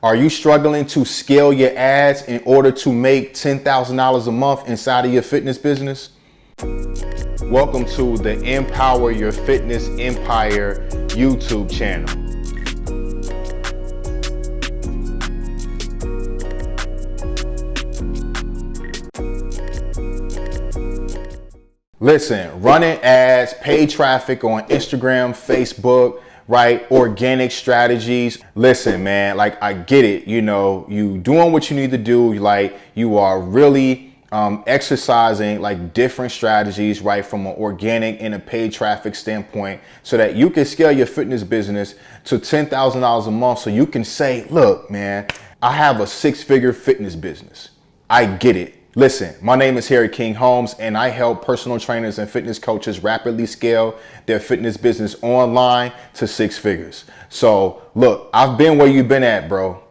Are you struggling to scale your ads in order to make $10,000 a month inside of your fitness business? Welcome to the Empower Your Fitness Empire YouTube channel. Listen, running ads, paid traffic on Instagram, Facebook, right? Organic strategies. Listen, man, like I get it. You know, you doing what you need to do. Like you are really exercising like different strategies, right? From an organic and a paid traffic standpoint so that you can scale your fitness business to $10,000 a month. So you can say, look, man, I have a six-figure fitness business. I get it. Listen, my name is Harry King Holmes and I help personal trainers and fitness coaches rapidly scale their fitness business online to six figures. So look, I've been where you've been at, bro.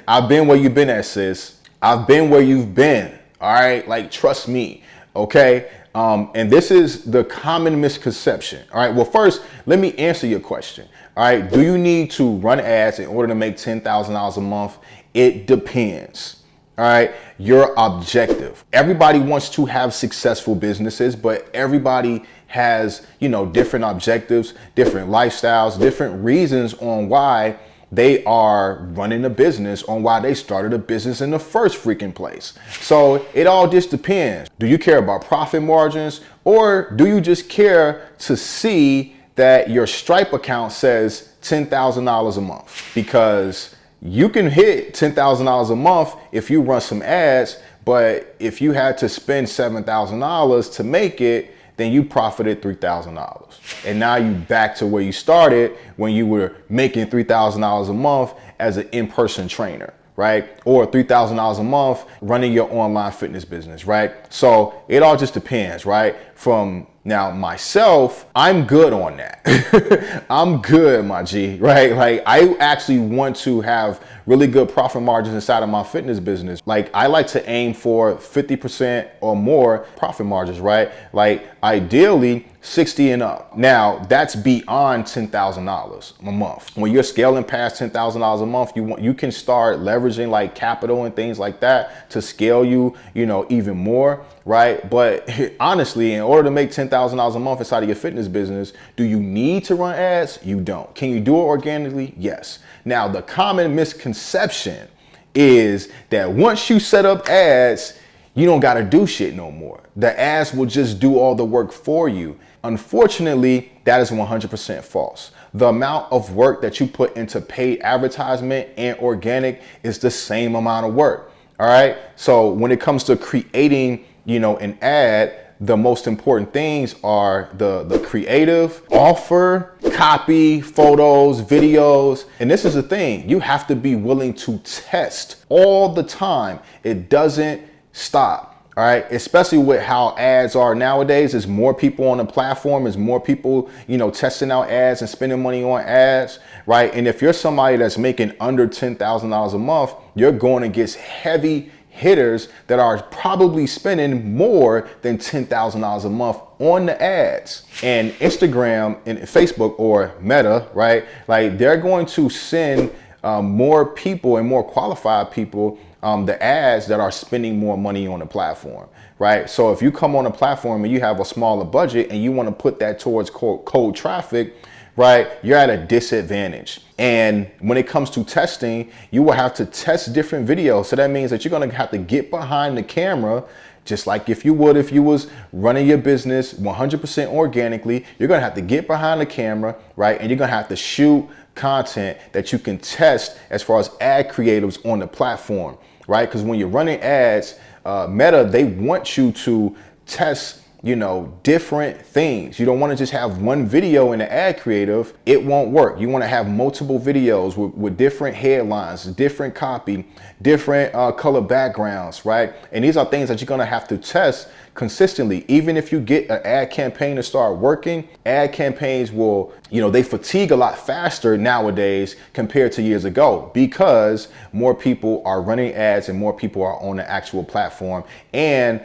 I've been where you've been at, sis. I've been where you've been. All right. Like, trust me. Okay. And this is the common misconception. All right. Well, first, let me answer your question. All right. Do you need to run ads in order to make $10,000 a month? It depends. All right, your objective. Everybody wants to have successful businesses, but everybody has, you know, different objectives, different lifestyles, different reasons on why they are running a business, on why they started a business in the first freaking place. So it all just depends. Do you care about profit margins, or do you just care to see that your Stripe account says $10,000 a month? Because you can hit $10,000 a month if you run some ads, but if you had to spend $7,000 to make it, then you profited $3,000. And now you back to where you started when you were making $3,000 a month as an in-person trainer, right? Or $3,000 a month running your online fitness business, right? So it all just depends, right? From now, myself, I'm good on that. I'm good, my G, right? Like I actually want to have really good profit margins inside of my fitness business. Like I like to aim for 50% or more profit margins, right? Like ideally 60 and up. Now that's beyond $10,000 a month. When you're scaling past $10,000 a month, you can start leveraging like capital and things like that to scale you know, even more, right? But honestly, in order to make $10,000 a month inside of your fitness business, do you need to run ads? You don't. Can you do it organically? Yes. Now, the common misconception is that once you set up ads, you don't got to do shit no more. The ads will just do all the work for you. Unfortunately, that is 100% false. The amount of work that you put into paid advertisement and organic is the same amount of work. All right. So when it comes to creating, you know, an ad, the most important things are the creative, offer, copy, photos, videos. And this is the thing, you have to be willing to test all the time. It doesn't stop. All right, especially with how ads are nowadays. There's more people on the platform. There's more people, you know, testing out ads and spending money on ads, right? And if you're somebody that's making under $10,000 a month, you're going against heavy hitters that are probably spending more than $10,000 a month on the ads. And Instagram and Facebook or Meta, right? Like they're going to send more people and more qualified people the ads that are spending more money on the platform, right? So if you come on a platform and you have a smaller budget and you want to put that towards cold traffic, right, you're at a disadvantage. And when it comes to testing, you will have to test different videos. So that means that you're going to have to get behind the camera, just like if you was running your business 100% organically. You're going to have to get behind the camera, right? And you're going to have to shoot content that you can test as far as ad creatives on the platform, right? Because when you're running ads, Meta, they want you to test, you know, different things. You don't want to just have one video in the ad creative. It won't work. You want to have multiple videos with different headlines, different copy, different color backgrounds, right? And these are things that you're going to have to test consistently. Even if you get an ad campaign to start working, ad campaigns will, you know, they fatigue a lot faster nowadays compared to years ago because more people are running ads and more people are on the actual platform. And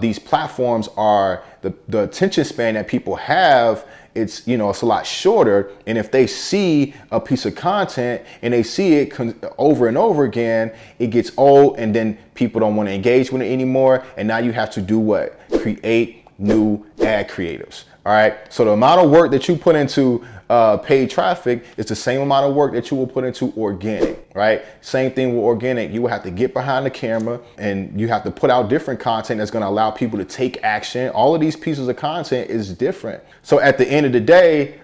these platforms are the attention span that people have it's, it's a lot shorter. And if they see a piece of content and they see it over and over again, it gets old, and then people don't want to engage with it anymore. And now you have to do what? Create new ad creatives. All right. So the amount of work that you put into paid traffic is the same amount of work that you will put into organic, right? Same thing with organic. You will have to get behind the camera and you have to put out different content that's going to allow people to take action. All of these pieces of content is different. So at the end of the day,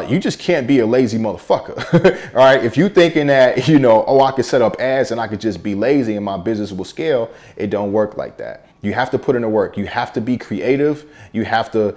you just can't be a lazy motherfucker. All right. If you thinking that, oh, I could set up ads and I could just be lazy and my business will scale, it don't work like that. You have to put in the work. You have to be creative. You have to,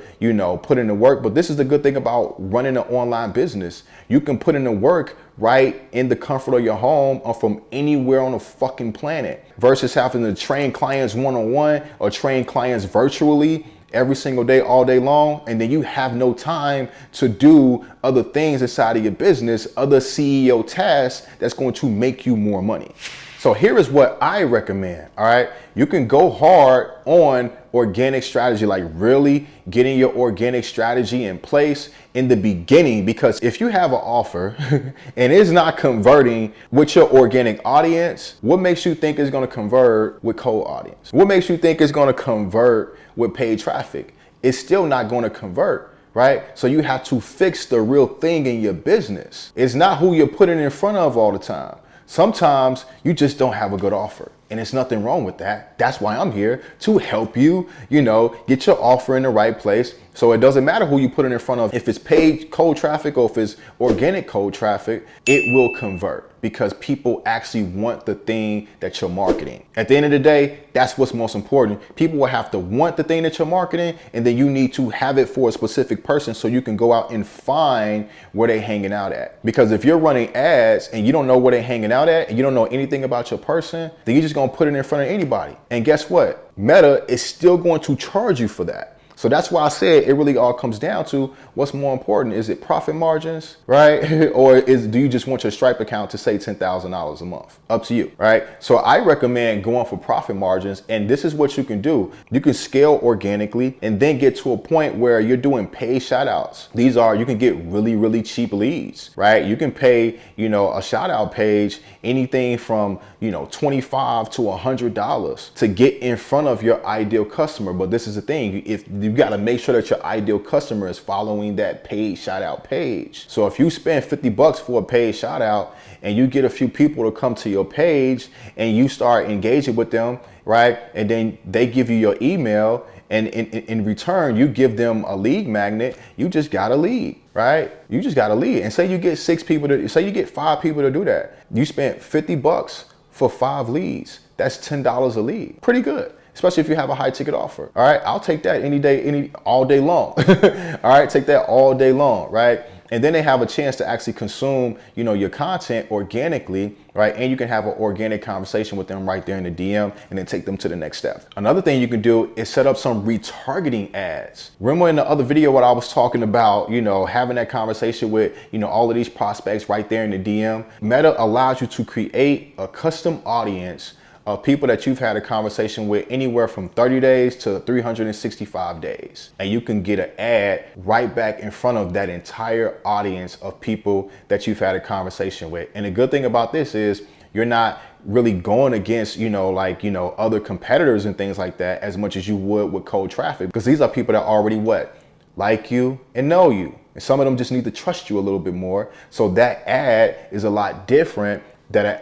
put in the work. But this is the good thing about running an online business. You can put in the work right in the comfort of your home or from anywhere on the fucking planet versus having to train clients one-on-one or train clients virtually every single day, all day long. And then you have no time to do other things inside of your business, other CEO tasks that's going to make you more money. So here is what I recommend, all right? You can go hard on organic strategy, like really getting your organic strategy in place in the beginning, because if you have an offer and it's not converting with your organic audience, what makes you think it's gonna convert with cold audience? What makes you think it's gonna convert with paid traffic? It's still not gonna convert. Right? So you have to fix the real thing in your business. It's not who you're putting in front of all the time. Sometimes you just don't have a good offer, and it's nothing wrong with that. That's why I'm here to help you, get your offer in the right place. So it doesn't matter who you put it in front of. If it's paid cold traffic or if it's organic cold traffic, it will convert because people actually want the thing that you're marketing. At the end of the day, that's what's most important. People will have to want the thing that you're marketing, and then you need to have it for a specific person so you can go out and find where they're hanging out at. Because if you're running ads and you don't know where they're hanging out at and you don't know anything about your person, then you're just gonna put it in front of anybody. And guess what? Meta is still going to charge you for that. So that's why I said it really all comes down to what's more important. Is it profit margins, right? Or do you just want your Stripe account to say $10,000 a month? Up to you, right? So I recommend going for profit margins, and this is what you can do. You can scale organically and then get to a point where you're doing paid shout outs. You can get really, really cheap leads, right? You can pay, a shout out page, anything from, $25 to $100 to get in front of your ideal customer. But this is the thing, if you got to make sure that your ideal customer is following that paid shout out page. So if you spend $50 for a paid shout out and you get a few people to come to your page and you start engaging with them, right? And then they give you your email, and in return, you give them a lead magnet, you just got a lead, right? You just got a lead. And say you get 5 people to do that. You spent $50 for 5 leads. That's $10 a lead. Pretty good. Especially if you have a high ticket offer. All right, I'll take that all day long. All right, take that all day long, right? And then they have a chance to actually consume, your content organically, right? And you can have an organic conversation with them right there in the DM and then take them to the next step. Another thing you can do is set up some retargeting ads. Remember in the other video what I was talking about, having that conversation with, all of these prospects right there in the DM? Meta allows you to create a custom audience of people that you've had a conversation with anywhere from 30 days to 365 days. And you can get an ad right back in front of that entire audience of people that you've had a conversation with. And the good thing about this is you're not really going against, other competitors and things like that as much as you would with cold traffic, because these are people that already like you and know you. And some of them just need to trust you a little bit more. So that ad is a lot different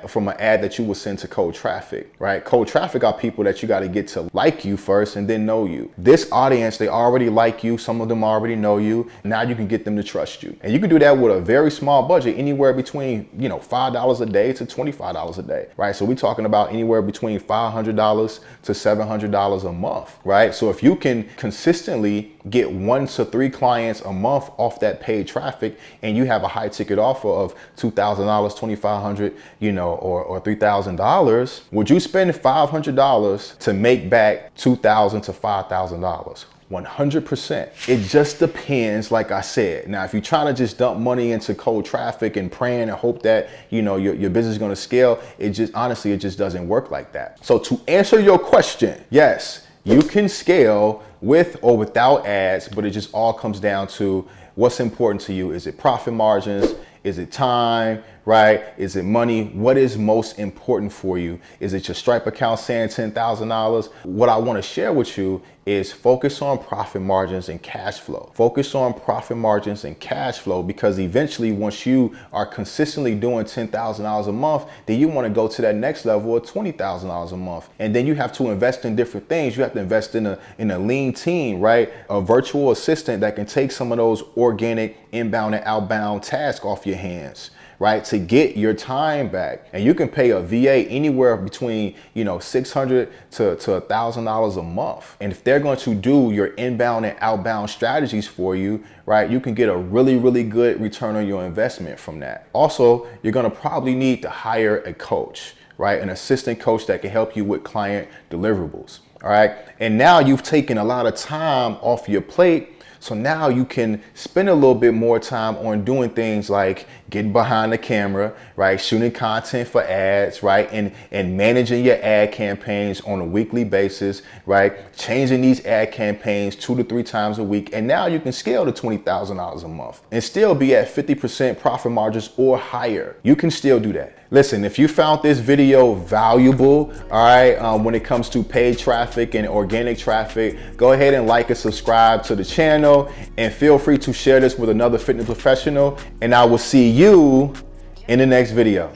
from an ad that you would send to cold traffic, right? Cold traffic are people that you got to get to like you first and then know you. This audience, they already like you. Some of them already know you. Now you can get them to trust you. And you can do that with a very small budget, anywhere between, $5 a day to $25 a day, right? So we're talking about anywhere between $500 to $700 a month, right? So if you can consistently get 1 to 3 clients a month off that paid traffic, and you have a high ticket offer of $2,000, $2,500, or $3,000, would you spend $500 to make back $2,000 to $5,000? 100%. It just depends, like I said. Now, if you're trying to just dump money into cold traffic and praying and hope that, your business is going to scale, it just doesn't work like that. So to answer your question, yes, you can scale with or without ads, but it just all comes down to What's important to you? Is it profit margins? Is it time, right? Is it money? What is most important for you? Is it your Stripe account saying $10,000? What I want to share with you is focus on profit margins and cash flow. Focus on profit margins and cash flow, because eventually once you are consistently doing $10,000 a month, then you want to go to that next level of $20,000 a month. And then you have to invest in different things. You have to invest in a lean team, right? A virtual assistant that can take some of those organic inbound and outbound tasks off your hands, right? To get your time back. And you can pay a VA anywhere between, $600 to $1,000 a month. And if they're going to do your inbound and outbound strategies for you, right, you can get a really, really good return on your investment from that. Also, you're going to probably need to hire a coach, right? An assistant coach that can help you with client deliverables. All right. And now you've taken a lot of time off your plate. So now you can spend a little bit more time on doing things like getting behind the camera, right? Shooting content for ads, right? And managing your ad campaigns on a weekly basis, right? Changing these ad campaigns 2 to 3 times a week. And now you can scale to $20,000 a month and still be at 50% profit margins or higher. You can still do that. Listen, if you found this video valuable, all right, when it comes to paid traffic and organic traffic, go ahead and like and subscribe to the channel, and feel free to share this with another fitness professional. And I will see you in the next video.